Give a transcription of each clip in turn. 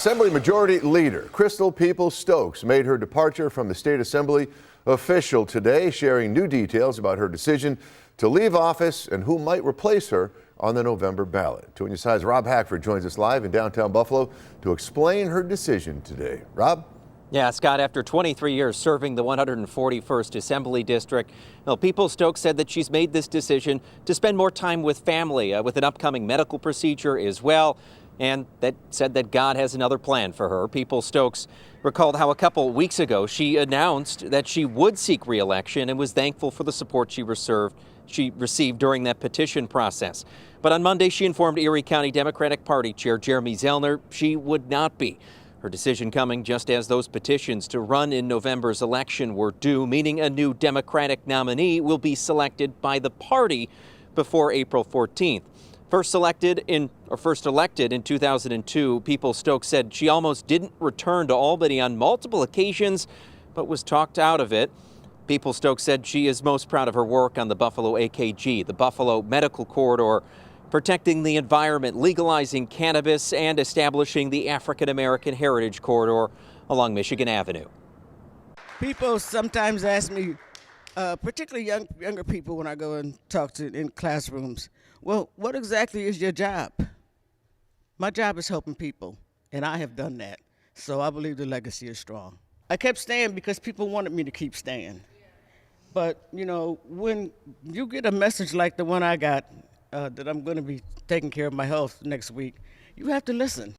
Assembly Majority Leader Crystal Peoples-Stokes made her departure from the State Assembly official today, sharing new details about her decision to leave office and who might replace her on the November ballot. 2 News' Rob Hackford joins us live in downtown Buffalo to explain her decision today. Rob? Yeah, Scott, after 23 years serving the 141st Assembly District, Peoples-Stokes said that she's made this decision to spend more time with family, with an upcoming medical procedure as well. And that said that God has another plan for her. Peoples-Stokes recalled how a couple weeks ago she announced that she would seek re-election and was thankful for the support she received during that petition process. But on Monday, she informed Erie County Democratic Party Chair Jeremy Zellner she would not be. Her decision coming just as those petitions to run in November's election were due, meaning a new Democratic nominee will be selected by the party before April 14th. First elected in 2002, Peoples-Stokes said she almost didn't return to Albany on multiple occasions, but was talked out of it. Peoples-Stokes said she is most proud of her work on the Buffalo AKG, the Buffalo Medical Corridor, protecting the environment, legalizing cannabis, and establishing the African American Heritage Corridor along Michigan Avenue. People sometimes ask me, particularly younger people when I go and talk to in classrooms, well, what exactly is your job? My job is helping people, and I have done that. So I believe the legacy is strong. I kept staying because people wanted me to keep staying. But, you know, when you get a message like the one I got, that I'm going to be taking care of my health next week, you have to listen.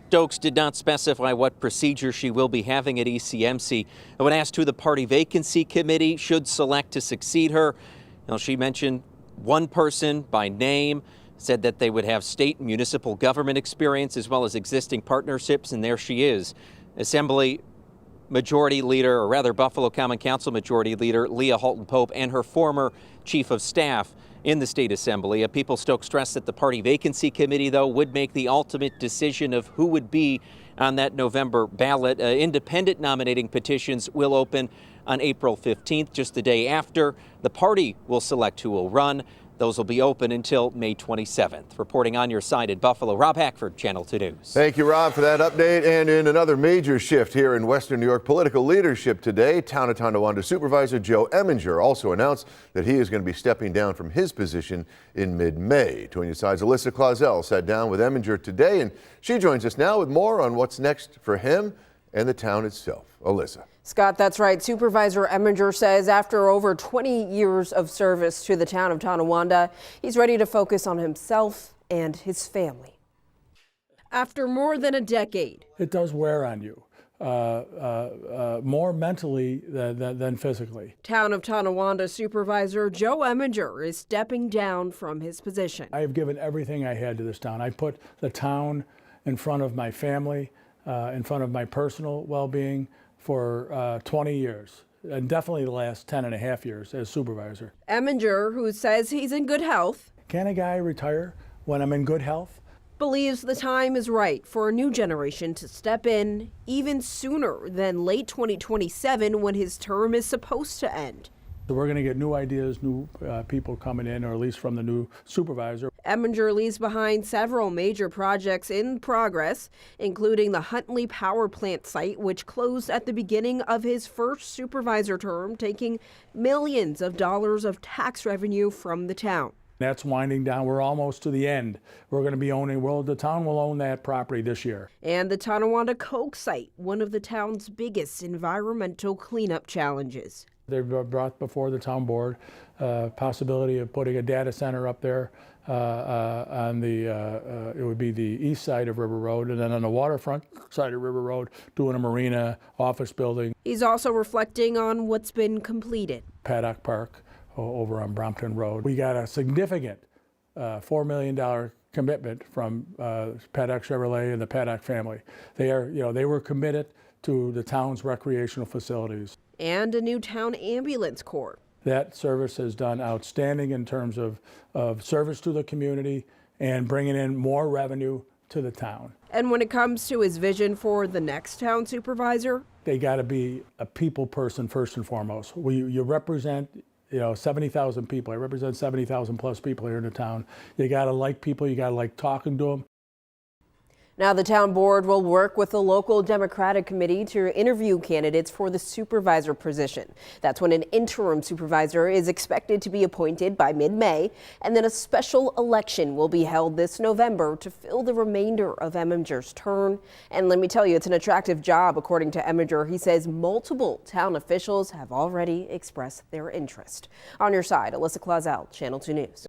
Stokes did not specify what procedure she will be having at ECMC. When asked who the party vacancy committee should select to succeed her, she mentioned one person by name, said that they would have state and municipal government experience as well as existing partnerships, and there she is. Assembly Majority Leader, or rather Buffalo Common Council Majority Leader Leah Halton Pope and her former Chief of Staff in the State Assembly. Peoples-Stokes stressed that the party vacancy committee, though, would make the ultimate decision of who would be on that November ballot. Independent nominating petitions will open on April 15th, just the day after. The party will select who will run. Those will be open until May 27th. Reporting on your side in Buffalo, Rob Hackford, Channel 2 News. Thank you, Rob, for that update. And in another major shift here in Western New York political leadership today, Town of Tonawanda Supervisor Joe Emminger also announced that he is going to be stepping down from his position in mid-May. 2 News' Alyssa Clausell sat down with Emminger today, and she joins us now with more on what's next for him and the town itself. Alyssa. Scott, that's right. Supervisor Emminger says after over 20 years of service to the town of Tonawanda, he's ready to focus on himself and his family. After more than a decade. It does wear on you, more mentally than physically. Town of Tonawanda Supervisor Joe Emminger is stepping down from his position. I have given everything I had to this town. I put the town in front of my family, in front of my personal well-being for 20 years, and definitely the last 10 and a half years as supervisor. Emminger, who says he's in good health. Can a guy retire when I'm in good health? Believes the time is right for a new generation to step in even sooner than late 2027 when his term is supposed to end. So we're going to get new ideas, new people coming in, or at least from the new supervisor. Emminger leaves behind several major projects in progress, including the Huntley Power Plant site, which closed at the beginning of his first supervisor term, taking millions of dollars of tax revenue from the town. That's winding down. We're almost to the end. We're going to be owning, the town will own that property this year. And the Tonawanda Coke site, one of the town's biggest environmental cleanup challenges. They've brought before the town board possibility of putting a data center up there on the, it would be the east side of River Road, and then on the waterfront side of River Road, doing a marina, office building. He's also reflecting on what's been completed. Paddock Park over on Brompton Road. We got a significant $4 million commitment from Paddock Chevrolet and the Paddock family. They were committed to the town's recreational facilities. And a new town ambulance corps. That service has done outstanding in terms of service to the community and bringing in more revenue to the town. And when it comes to his vision for the next town supervisor? They got to be a people person first and foremost. You represent 70,000 people. I represent 70,000 plus people here in the town. You got to like people. You got to like talking to them. Now, the town board will work with the local Democratic committee to interview candidates for the supervisor position. That's when an interim supervisor is expected to be appointed by mid-May, and then a special election will be held this November to fill the remainder of Emminger's term. And let me tell you, it's an attractive job, according to Emminger. He says multiple town officials have already expressed their interest. On your side, Alyssa Clausel, Channel 2 News.